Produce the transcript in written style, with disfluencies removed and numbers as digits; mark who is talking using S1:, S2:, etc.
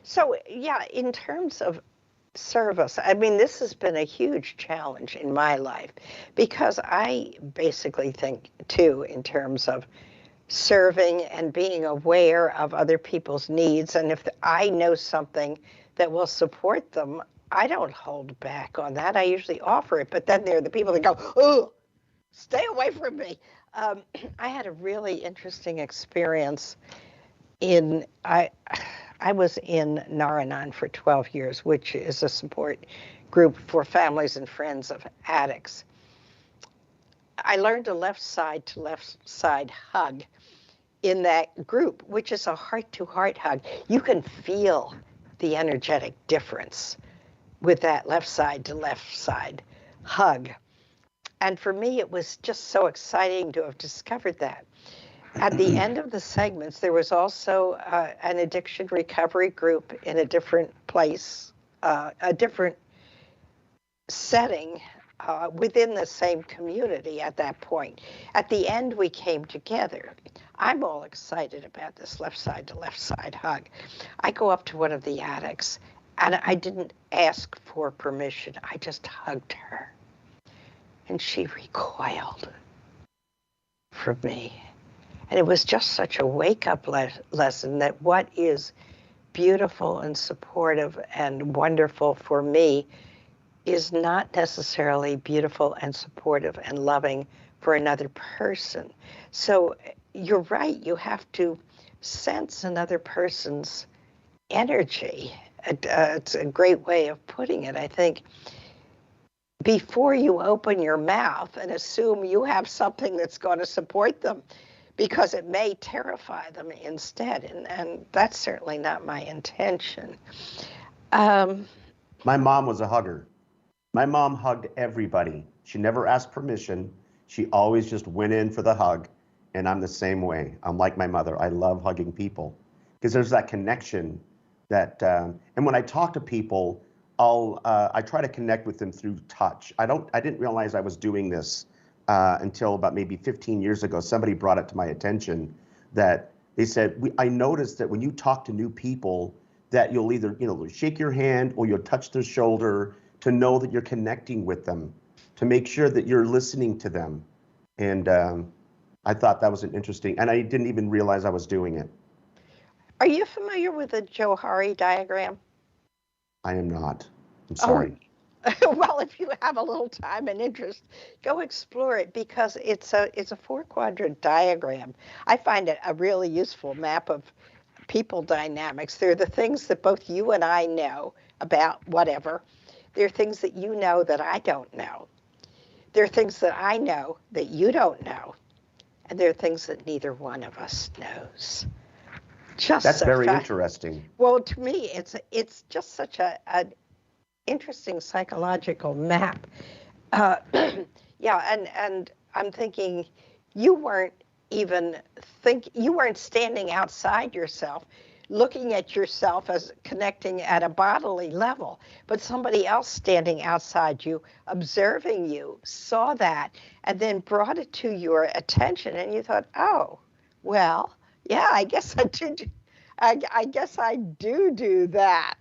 S1: So, yeah, in terms of service, I mean, this has been a huge challenge in my life because I basically think, too, in terms of serving and being aware of other people's needs. And if I know something that will support them, I don't hold back on that. I usually offer it. But then there are the people that go, oh, stay away from me. I had a really interesting experience in I was in Naranan for 12 years, which is a support group for families and friends of addicts. I learned a left side to left side hug in that group, which is a heart to heart hug. You can feel the energetic difference with that left side to left side hug. And for me, it was just so exciting to have discovered that. At the end of the segments, there was also an addiction recovery group in a different place, a different setting within the same community at that point. At the end, we came together. I'm all excited about this left side to left side hug. I go up to one of the addicts, and I didn't ask for permission. I just hugged her. And she recoiled from me. And it was just such a wake-up lesson that what is beautiful and supportive and wonderful for me is not necessarily beautiful and supportive and loving for another person. So you're right, you have to sense another person's energy. It's a great way of putting it, I think. Before you open your mouth and assume you have something that's going to support them, because it may terrify them instead, and that's certainly not my intention.
S2: My mom was a hugger. My mom hugged everybody. She never asked permission. She always just went in for the hug, and I'm the same way. I'm like my mother. I love hugging people because there's that connection that, and when I talk to people, I try to connect with them through touch. I didn't realize I was doing this until about maybe 15 years ago. Somebody brought it to my attention that they said, I noticed that when you talk to new people, that you'll either shake your hand or you'll touch their shoulder to know that you're connecting with them, to make sure that you're listening to them. And I thought that was an interesting, and I didn't even realize I was doing it.
S1: Are you familiar with the Johari diagram?
S2: I am not. I'm sorry.
S1: Well, if you have a little time and interest, go explore it because it's a 4-quadrant diagram. I find it a really useful map of people dynamics. There are the things that both you and I know about whatever. There are things that you know that I don't know. There are things that I know that you don't know. And there are things that neither one of us knows.
S2: That's very interesting.
S1: Well, to me, it's just such an interesting psychological map. Yeah, and I'm thinking you weren't standing outside yourself, looking at yourself as connecting at a bodily level, but somebody else standing outside you, observing you, saw that, and then brought it to your attention, and you thought, oh, well, yeah, I guess I do. I guess I do that.